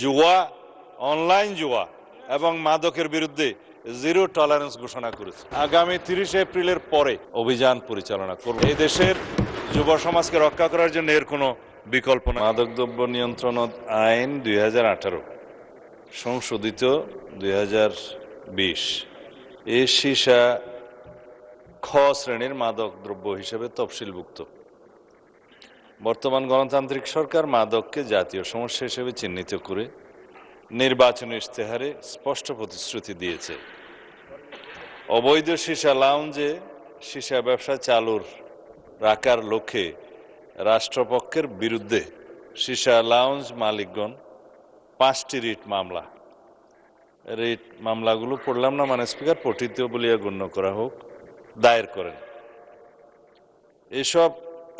জুয়া, অনলাইন জুয়া এবং মাদকের বিরুদ্ধে জিরো টলারেন্স ঘোষণা করেছে। আগামী 30 এপ্রিলের পরে অভিযান পরিচালনা করব। এই দেশের যুব সমাজকে রক্ষা করার জন্য এর কোনো বিকল্প না। মাদকদ্রব্য নিয়ন্ত্রণ আইন 2018 সংশোধিত 2020 এই সীসা খ শ্রেণীর মাদক দ্রব্য হিসেবে তফসিলভুক্ত। বর্তমান গণতান্ত্রিক সরকার মাদককে জাতীয় সমস্যা হিসেবে চিহ্নিত করে নির্বাচনী ইশতেহারে স্পষ্ট প্রতিশ্রুতি দিয়েছে। অবৈধ সীসা লাউঞ্জে সীসা ব্যবসা চালুর রাখার লক্ষ্যে রাষ্ট্রপক্ষের বিরুদ্ধে সীসা লাউঞ্জ মালিকগণ 5টি রিট মামলাগুলো পড়লাম না, মানে স্পিকার, পঠিত বলিয়া গণ্য করা হোক, দায়ের করেন। এসব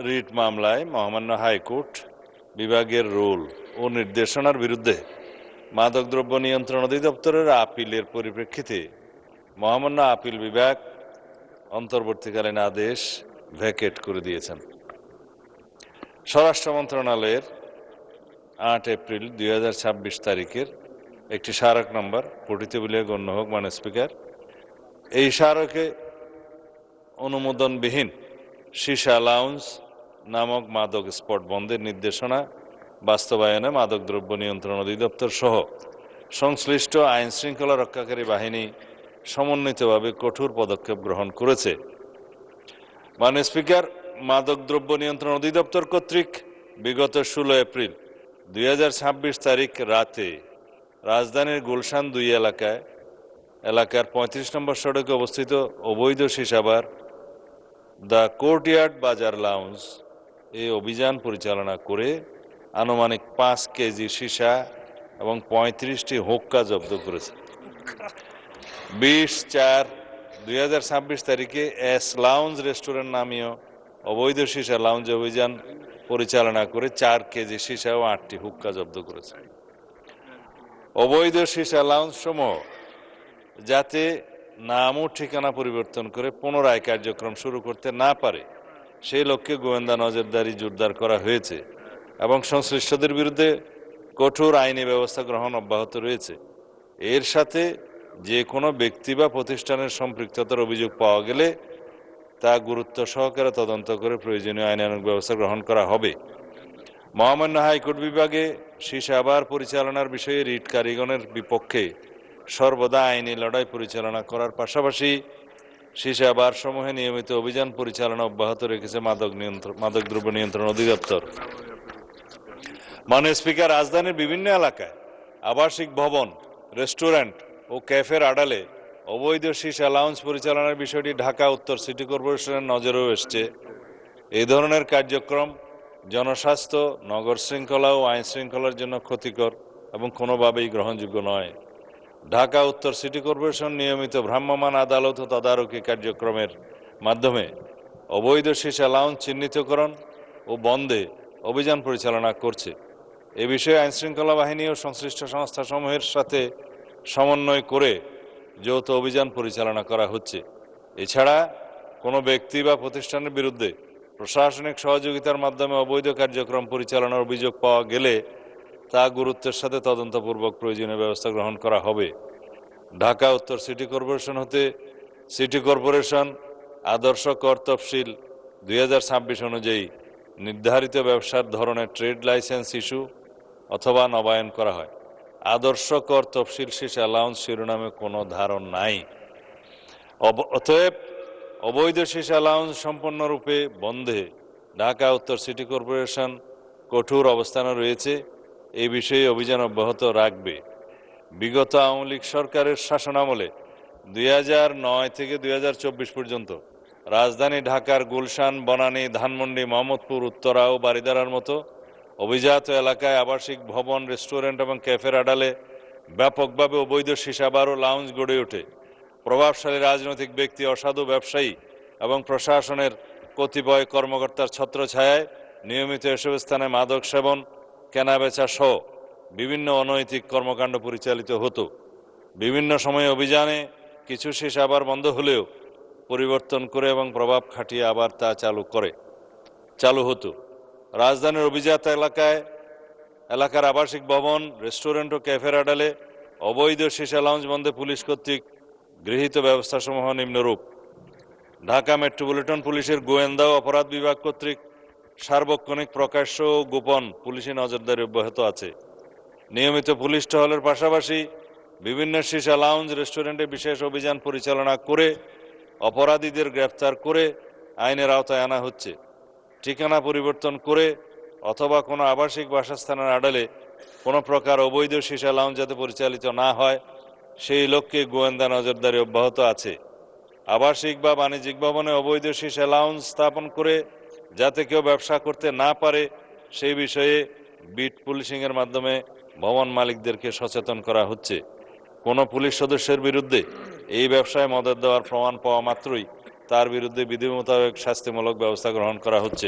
রিট মামলায় মহামান্য হাইকোর্ট বিভাগের রুল ও নির্দেশনার বিরুদ্ধে মাদকদ্রব্য নিয়ন্ত্রণ অধিদপ্তরের আপিলের পরিপ্রেক্ষিতে মহামান্য আপিল বিভাগ অন্তর্বর্তীকালীন আদেশ ভ্যাকেট করে দিয়েছেন। স্বরাষ্ট্র মন্ত্রণালয়ের 8 এপ্রিল 2026 তারিখের একটি স্মারক নম্বর পঠিত বলিয়া গণ্য হোক, মানে স্পিকার, এই স্মারকে অনুমোদনবিহীন সীসা লাউঞ্জ নামক মাদক স্পট বন্ধের নির্দেশনা বাস্তবায়নে মাদকদ্রব্য নিয়ন্ত্রণ অধিদপ্তর সহ সংশ্লিষ্ট আইন শৃঙ্খলা রক্ষাকারী বাহিনী সমন্বিতভাবে কঠোর পদক্ষেপ গ্রহণ করেছে। মাননীয় স্পিকার, মাদকদ্রব্য নিয়ন্ত্রণ অধিদপ্তর কর্তৃক বিগত 16 এপ্রিল 2026 তারিখ রাতে রাজধানীর গুলশান 2 এলাকার 35 নম্বর সড়কে অবস্থিত অবৈধ সীসাবার দ্য কোর্টইয়ার্ড বাজার লাউঞ্জ এই অভিযান পরিচালনা করে আনুমানিক 5 কেজি সীসা এবং 35টি হুক্কা জব্দ করেছে। 20/4/2026 তারিখে এস লাউঞ্জ রেস্টুরেন্ট নামীয় অবৈধ সীসা লাউঞ্জ অভিযান পরিচালনা করে 4 কেজি সীসা ও 8টি হুক্কা জব্দ করেছে। অবৈধ সীসা লাউঞ্জ সমূহ যাতে নাম ও ঠিকানা পরিবর্তন করে পুনরায় কার্যক্রম শুরু করতে না পারে সেই লক্ষ্যে গোয়েন্দা নজরদারি জোরদার করা হয়েছে এবং সংশ্লিষ্টদের বিরুদ্ধে কঠোর আইনি ব্যবস্থা গ্রহণ অব্যাহত রয়েছে। এর সাথে যে কোনো ব্যক্তি বা প্রতিষ্ঠানের সম্পৃক্ততার অভিযোগ পাওয়া গেলে তা গুরুত্ব সহকারে তদন্ত করে প্রয়োজনীয় আইনানুগ ব্যবস্থা গ্রহণ করা হবে। মহামান্য হাইকোর্ট বিভাগে সীসা বার পরিচালনার বিষয়ে রিট কারিগণের বিপক্ষে সর্বদা আইনি লড়াই পরিচালনা করার পাশাপাশি সীসা বার সমূহে নিয়মিত অভিযান পরিচালনা অব্যাহত রেখেছে মাদকদ্রব্য নিয়ন্ত্রণ অধিদপ্তর। মাননীয় স্পিকার, রাজধানীর বিভিন্ন এলাকায় আবাসিক ভবন, রেস্টুরেন্ট ও ক্যাফের আড়ালে অবৈধ সীসা লাউঞ্জ পরিচালনার বিষয়টি ঢাকা উত্তর সিটি কর্পোরেশনের নজরেও এসছে। এই ধরনের কার্যক্রম জনস্বাস্থ্য, নগর শৃঙ্খলা ও আইন শৃঙ্খলার জন্য ক্ষতিকর এবং কোনোভাবেই গ্রহণযোগ্য নয়। ঢাকা উত্তর সিটি কর্পোরেশন নিয়মিত ভ্রাম্যমাণ আদালত ও তদারকি কার্যক্রমের মাধ্যমে অবৈধ সীসা লাউঞ্জ চিহ্নিতকরণ ও বন্ধে অভিযান পরিচালনা করছে। এ বিষয়ে আইনশৃঙ্খলা বাহিনী ও সংশ্লিষ্ট সংস্থাসমূহের সাথে সমন্বয় করে যৌথ অভিযান পরিচালনা করা হচ্ছে। এছাড়া কোনো ব্যক্তি বা প্রতিষ্ঠানের বিরুদ্ধে প্রশাসনিক সহযোগিতার মাধ্যমে অবৈধ কার্যক্রম পরিচালনার অভিযোগ পাওয়া গেলে তা গুরুত্বের সাথে তদন্তপূর্বক প্রয়োজনীয় ব্যবস্থা গ্রহণ করা হবে। ঢাকা উত্তর সিটি কর্পোরেশন হতে সিটি কর্পোরেশন আদর্শ কর তফসিল 2026 অনুযায়ী নির্ধারিত ব্যবসার ধরনের ট্রেড লাইসেন্স ইস্যু অথবা নবায়ন করা হয়। আদর্শ কর তফসিল সীসা লাউঞ্জ শিরোনামে কোনো ধারণ নাই। অতএব অবৈধ সীসা লাউঞ্জ সম্পূর্ণরূপে বন্ধে ঢাকা উত্তর সিটি কর্পোরেশন কঠোর অবস্থানে রয়েছে। এই বিষয়ে অভিযান অব্যাহত রাখবে। বিগত আওয়ামী লীগ সরকারের শাসনামলে 2009 থেকে 2024 পর্যন্ত রাজধানী ঢাকার গুলশান, বনানী, ধানমন্ডি, মোহাম্মদপুর, উত্তরা ও বারিধারার মতো অভিজাত এলাকায় আবাসিক ভবন, রেস্টুরেন্ট এবং ক্যাফের আড়ালে ব্যাপকভাবে অবৈধ সীসা বার ও লাউঞ্জ গড়ে ওঠে। প্রভাবশালী রাজনৈতিক ব্যক্তি, অসাধু ব্যবসায়ী এবং প্রশাসনের কতিপয় কর্মকর্তার ছত্রছায়ায় নিয়মিত এসব স্থানে মাদক সেবন, কেনাবেচা সহ বিভিন্ন অনৈতিক কর্মকাণ্ড পরিচালিত হতো। বিভিন্ন সময়ে অভিযানে কিছু সীসা বার বন্ধ হলেও পরিবর্তন করে এবং প্রভাব খাটিয়ে আবার তা চালু হতো। রাজধানীর অভিজাত এলাকায় এলাকার আবাসিক ভবন, রেস্টুরেন্ট ও ক্যাফের আড়ালে অবৈধ সীসা লাউঞ্জ বন্ধে পুলিশ কর্তৃক গৃহীত ব্যবস্থাসমূহ নিম্নরূপ: ঢাকা মেট্রোপলিটন পুলিশের গোয়েন্দা ও অপরাধ বিভাগ কর্তৃক সার্বক্ষণিক প্রকাশ্য ও গোপন পুলিশি নজরদারি অব্যাহত আছে। নিয়মিত পুলিশ টহলের পাশাপাশি বিভিন্ন সীসা লাউঞ্জ, রেস্টুরেন্টে বিশেষ অভিযান পরিচালনা করে অপরাধীদের গ্রেফতার করে আইনের আওতায় আনা হচ্ছে। ঠিকানা পরিবর্তন করে অথবা কোনো আবাসিক বাসস্থানের আড়ালে কোনো প্রকার অবৈধ সীসা লাউঞ্জ যাতে পরিচালিত না হয় সেই লক্ষ্যে গোয়েন্দা নজরদারি অব্যাহত আছে। আবাসিক বা বাণিজ্যিক ভবনে অবৈধ সীসা লাউঞ্জ স্থাপন করে যাতে কেউ ব্যবসা করতে না পারে সেই বিষয়ে বিট পুলিশিংয়ের মাধ্যমে ভবন মালিকদেরকে সচেতন করা হচ্ছে। কোনো পুলিশ সদস্যের বিরুদ্ধে এই ব্যবসায় মদত দেওয়ার প্রমাণ পাওয়া মাত্রই তার বিরুদ্ধে বিধি মোতাবেক শাস্তিমূলক ব্যবস্থা গ্রহণ করা হচ্ছে।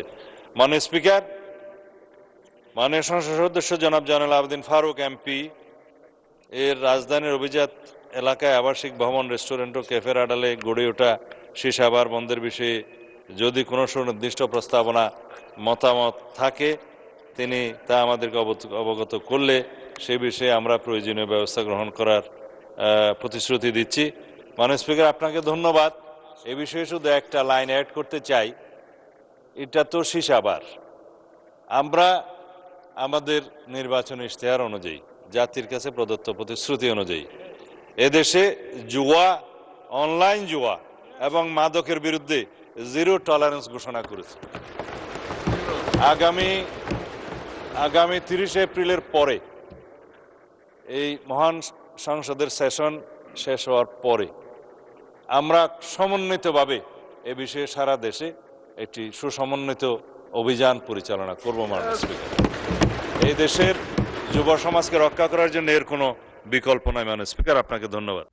মাননীয় স্পিকার, মাননীয় সংসদ সদস্য জনাব জয়নুল আবেদিন ফারুক এমপি এর রাজধানীর অভিজাত এলাকায় আবাসিক ভবন, রেস্টুরেন্ট ও ক্যাফের আড়ালে গড়ে ওঠা সীসা বার বন্ধের বিষয়ে যদি কোনো সুনির্দিষ্ট প্রস্তাবনা মতামত থাকে তিনি তা আমাদেরকে অবগত করলে সে বিষয়ে আমরা প্রয়োজনীয় ব্যবস্থা গ্রহণ করার প্রতিশ্রুতি দিচ্ছি। মাননীয় স্পিকার, আপনাকে ধন্যবাদ। এ বিষয়ে শুধু একটা লাইন অ্যাড করতে চাই, এটা তো সীসা বার। আমরা আমাদের নির্বাচনী ইশতেহার অনুযায়ী, জাতির কাছে প্রদত্ত প্রতিশ্রুতি অনুযায়ী এদেশে জুয়া, অনলাইন জুয়া এবং মাদকের বিরুদ্ধে জিরো টলারেন্স ঘোষণা করেছে। আগামী 30 এপ্রিলের পরে এই মহান সংসদের সেশন শেষ হওয়ার পরে আমরা সমন্বিতভাবে এ বিষয়ে সারা দেশে একটি সুসমন্বিত অভিযান পরিচালনা করব। মাননীয় স্পিকার, এই দেশের যুব সমাজকে রক্ষা করার জন্য এর কোনো বিকল্প নয়। মাননীয় স্পিকার, আপনাকে ধন্যবাদ।